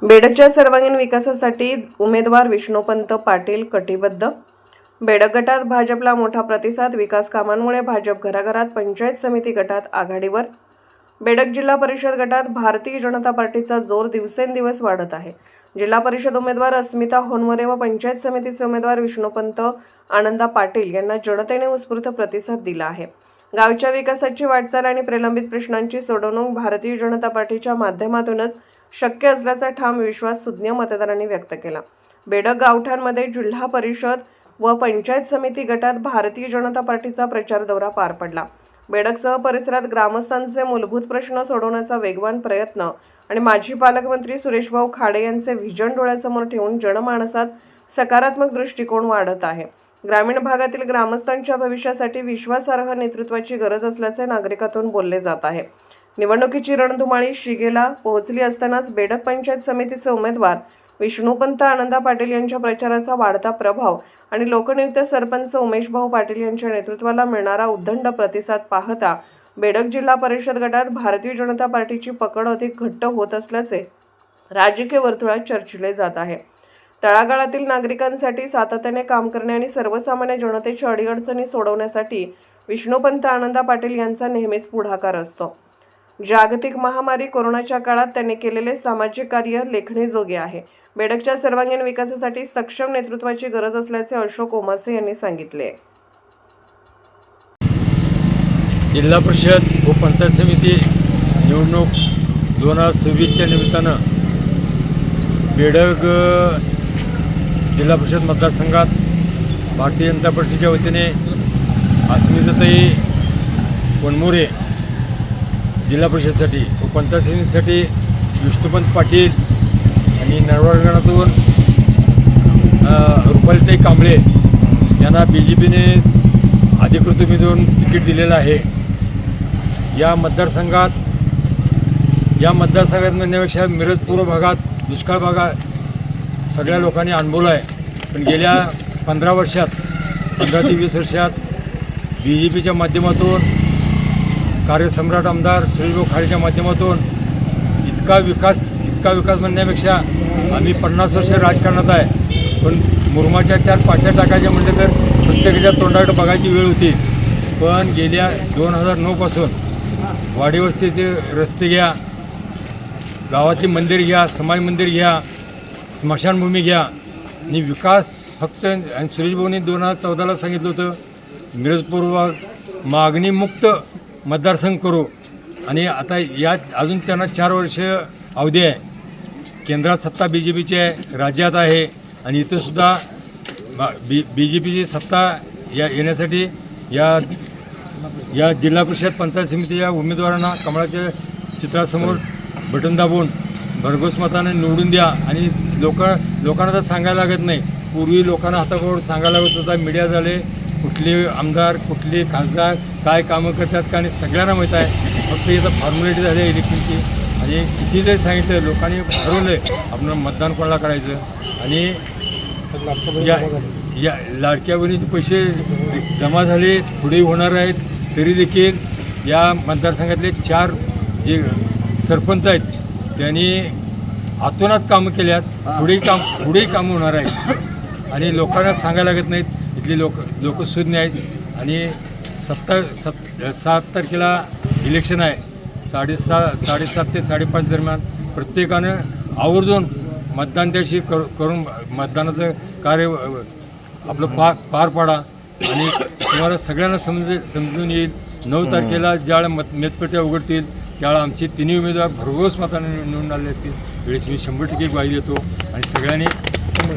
बेडगच्या सर्वांगीण विकासासाठी उमेदवार विष्णुपंत पाटील कटिबद्ध। बेडग गटात भाजपला मोठा प्रतिसाद। विकास कामांमुळे भाजप घराघरात, पंचायत समिती गटात आघाडीवर। बेडग जिल्हा परिषद गटात भारतीय जनता पार्टीचा जोर दिवसेंदिवस वाढत आहे। जिल्हा परिषद उमेदवार अस्मिता होनवरे व पंचायत समितीचे उमेदवार विष्णुपंत आनंदा पाटील यांना जनतेने उत्स्फूर्त प्रतिसाद दिला आहे। गावच्या विकासाची वाटचाल आणि प्रलंबित प्रश्नांची सोडवणूक भारतीय जनता पार्टीच्या माध्यमातूनच शक्य असल्याचा ठाम विश्वास सुज्ञ मतदारांनी व्यक्त केला। बेडग गावठाणमध्ये जिल्हा परिषद व पंचायत समिती गटात भारतीय जनता पार्टीचा प्रचार दौरा पार पडला। बेडगसह परिसरात ग्रामस्थांचे मूलभूत प्रश्न सोडवण्याचा वेगवान प्रयत्न आणि माजी पालकमंत्री सुरेशभाऊ खाडे यांचे व्हिजन डोळ्यासमोर ठेवून जनमानसात सकारात्मक दृष्टिकोन वाढत आहे। ग्रामीण भागातील ग्रामस्थांच्या भविष्यासाठी विश्वासार्ह नेतृत्वाची गरज असल्याचे नागरिकांतून बोलले जात आहे। निवडणुकीची रणधुमाळी शिगेला पोहोचली असतानाच बेडग पंचायत समितीचे उमेदवार विष्णुपंत आनंदा पाटील यांच्या प्रचाराचा वाढता प्रभाव आणि लोकनियुक्त सरपंच उमेशभाऊ पाटील यांच्या नेतृत्वाला मिळणारा उद्दंड प्रतिसाद पाहता बेडग जिल्हा परिषद गटात भारतीय जनता पार्टीची पकड अधिक घट्ट होत असल्याचे राजकीय वर्तुळात चर्चिले जात आहे। तळागाळातील नागरिकांसाठी सातत्याने काम करणे आणि सर्वसामान्य जनतेच्या अडीअडचणी सोडवण्यासाठी विष्णुपंत आनंदा पाटील यांचा नेहमीच पुढाकार असतो। जागतिक महामारी कोरोनाच्या काळात त्यांनी केलेले सामाजिक कार्य लेखणीजोगे आहे। बेडगच्या सर्वांगीण विकासासाठी सक्षम नेतृत्वाची गरज असल्याचे अशोक ओमासे यांनी सांगितले। जिल्हा परिषद व पंचायत समिती निवडणूक 2026च्या निमित्तानं बेडग जिल्हा परिषद मतदारसंघात भारतीय जनता पार्टीच्या वतीने अस्मिताताई होनवरे जिल्हा परिषदेसाठी व पंचायत समितीसाठी विष्णुपंत पाटील आणि नरवाडगणातून रुपालीताई कांबळे यांना BJPने अधिकृत उमेदवार तिकीट दिलेलं आहे। या मतदारसंघात म्हणण्यापेक्षा मिरज पूर्व भागात दुष्काळ भागात सगळ्या लोकांनी अनुभवला आहे। पण गेल्या 15 ते 20 वर्षात BJPच्या माध्यमातून कार्यसम्राट आमदार सुरेशभाऊ खाडेच्या माध्यमातून इतका विकास म्हणण्यापेक्षा आम्ही 50 वर्ष राजकारणात आहे। पण मुरमाच्या 4 पाट्या टाकायच्या म्हटलं तर प्रत्येकाच्या तोंडाकडे बघायची वेळ होती। पण गेल्या 2009 पासून वाडीवस्तीचे रस्ते घ्या, गावातली मंदिर घ्या, समाज मंदिर घ्या, स्मशानभूमी घ्या आणि विकास फक्त आणि सुरेशभाऊंनी 2014ला सांगितलं होतं मिरज पूर्व मागणीमुक्त मतदारसंघ करू आणि आता यात अजून त्यांना 4 वर्ष अवधी आहे। केंद्रात सत्ता BJPची आहे, राज्यात आहे आणि इथंसुद्धा BJPची सत्ता येण्यासाठी या जिल्हा परिषद पंचायत समितीच्या उमेदवारांना कमळाच्या चित्रासमोर बटन दाबून भरघोस मताने निवडून द्या। आणि लोकांना तर सांगायला लागत नाही। पूर्वी लोकांना हातावर सांगायला लागत होता, मीडिया झाले, कुठले आमदार कुठले खासदार काय कामं करतात का, आणि सगळ्यांना माहीत आहे। फक्त इथं फॉर्मॅलिटी झाली आहे इलेक्शनची आणि किती जरी सांगितलं लोकांनी ठरवलं आपण मतदान कोणाला करायचं। आणि या लाडक्या बहिणीचे पैसे जमा झाले, पुढे होणार आहेत, तरी देखील या मतदारसंघातले 4 जे सरपंच आहेत त्यांनी आतोनात कामं केल्यात, पुढेही कामं होणार आहेत आणि लोकांना सांगायला लागत नाहीत। इथले लोक सुज्ञ आहेत आणि 7 तारखेला इलेक्शन आहे। 7:30 ते 5:30 दरम्यान प्रत्येकानं आवर्जून मतदान त्याशी करून मतदानाचं कार्य आपलं पार पाडा आणि तुम्हाला सगळ्यांना समजून येईल। 9 तारखेला ज्यावेळेला मतपेट्या उघडतील त्यावेळेला आमचे 3 उमेदवार भरघोस मताने निवडून आले असतील। वेळेस मी 100% ग्वाही देतो आणि सगळ्यांनी